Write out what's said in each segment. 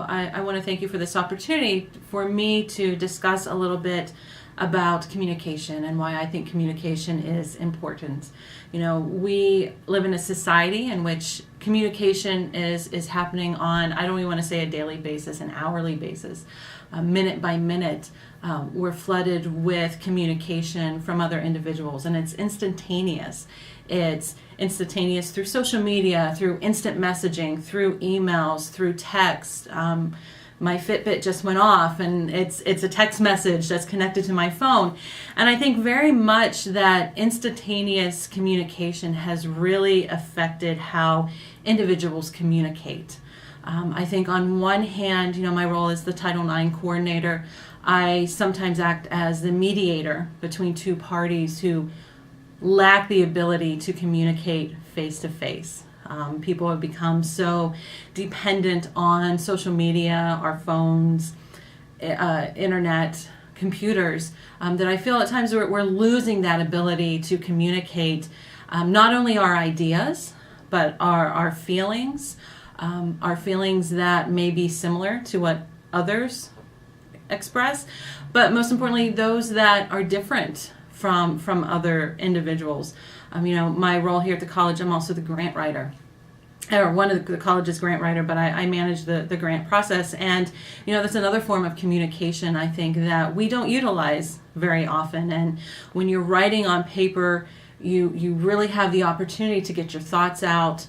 I want to thank you for this opportunity for me to discuss a little bit about communication and why I think communication is important. We live in a society in which communication is happening on, I don't even want to say a daily basis, an hourly basis, minute by minute. We're flooded with communication from other individuals, and it's instantaneous. It's instantaneous through social media, through instant messaging, through emails, through text. My Fitbit just went off, and it's a text message that's connected to my phone. And I think very much that instantaneous communication has really affected how individuals communicate. I think on one hand, my role as the Title IX coordinator, I sometimes act as the mediator between two parties who lack the ability to communicate face to face. People have become so dependent on social media, our phones, internet, computers, that I feel at times we're losing that ability to communicate not only our ideas, but our feelings that may be similar to what others express, but most importantly, those that are different from other individuals. My role here at the college, I'm also the grant writer, or one of the college's grant writer, but I manage the grant process. And, that's another form of communication, I think, that we don't utilize very often. And when you're writing on paper, you really have the opportunity to get your thoughts out,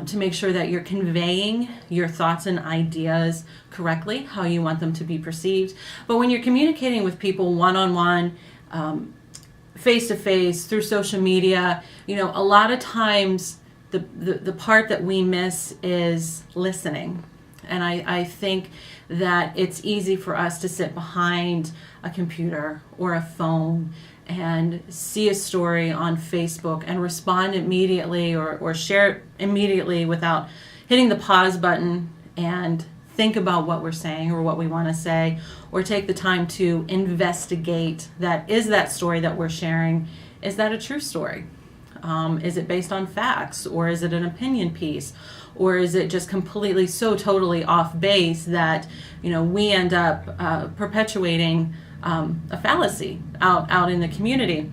to make sure that you're conveying your thoughts and ideas correctly, how you want them to be perceived. But when you're communicating with people one-on-one, face-to-face, through social media, a lot of times the part that we miss is listening. And I think that it's easy for us to sit behind a computer or a phone and see a story on Facebook and respond immediately or share it immediately without hitting the pause button and think about what we're saying or what we want to say, or take the time to investigate that story that we're sharing, is that a true story? Is it based on facts, or is it an opinion piece, or is it just completely so totally off base that we end up perpetuating a fallacy out in the community?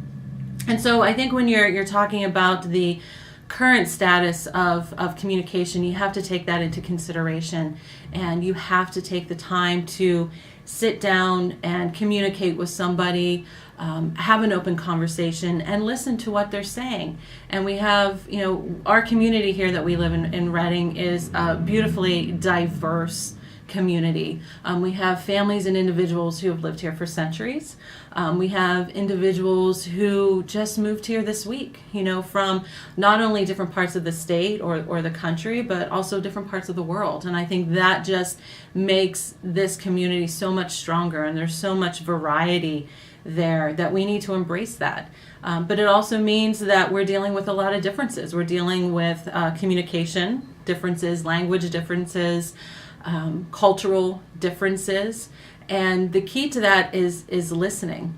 And so I think when you're talking about the current status of communication, you have to take that into consideration, and you have to take the time to sit down and communicate with somebody, have an open conversation, and listen to what they're saying. And we have, our community here that we live in Reading is a beautifully diverse community. We have families and individuals who have lived here for centuries. We have individuals who just moved here this week, from not only different parts of the state or the country, but also different parts of the world. And I think that just makes this community so much stronger, and there's so much variety there that we need to embrace that. But it also means that we're dealing with a lot of differences. We're dealing with communication differences, language differences, cultural differences, and the key to that is listening.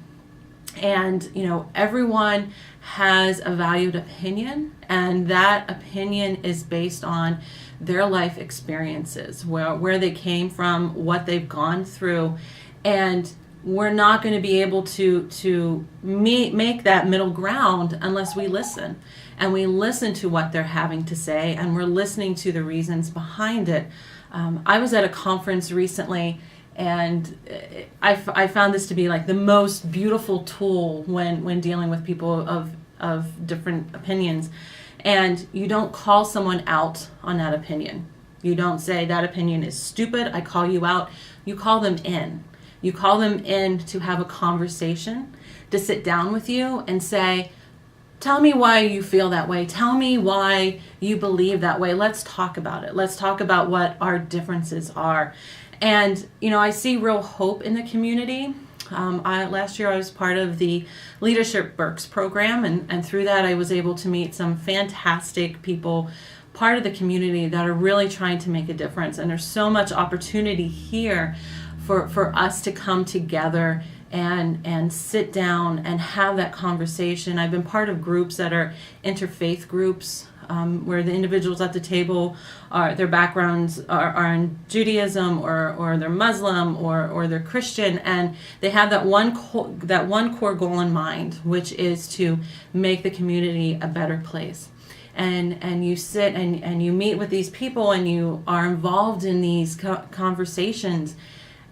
And everyone has a valued opinion, and that opinion is based on their life experiences, where they came from, what they've gone through, and we're not going to be able to make that middle ground unless we listen, and we listen to what they're having to say, and we're listening to the reasons behind it. I was at a conference recently, and I found this to be like the most beautiful tool when dealing with people of different opinions. And you don't call someone out on that opinion. You don't say that opinion is stupid, I call you out. You call them in. You call them in to have a conversation, to sit down with you and say, tell me why you feel that way. Tell me why you believe that way. Let's talk about it. Let's talk about what our differences are. And, I see real hope in the community. Last year I was part of the Leadership Berks program, and through that I was able to meet some fantastic people, part of the community, that are really trying to make a difference. And there's so much opportunity here for us to come together and sit down and have that conversation. I've been part of groups that are interfaith groups, where the individuals at the table are, their backgrounds are in Judaism, or they're Muslim, or they're Christian, and they have that one core goal in mind, which is to make the community a better place. And you sit and you meet with these people, and you are involved in these conversations,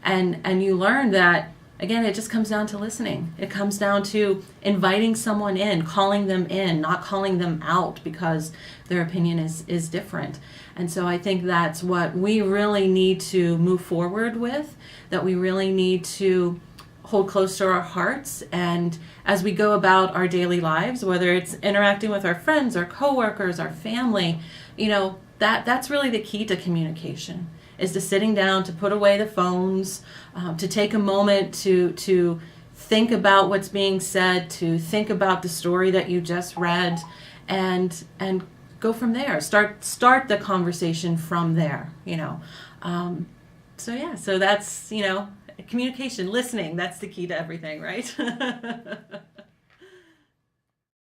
and you learn that, again, it just comes down to listening. It comes down to inviting someone in, calling them in, not calling them out because their opinion is different. And so I think that's what we really need to move forward with, that we really need to hold close to our hearts. And as we go about our daily lives, whether it's interacting with our friends, our coworkers, our family, that's really the key to communication, is to sitting down, to put away the phones, to take a moment to think about what's being said, to think about the story that you just read, and go from there. Start the conversation from there. So that's communication, listening. That's the key to everything, right?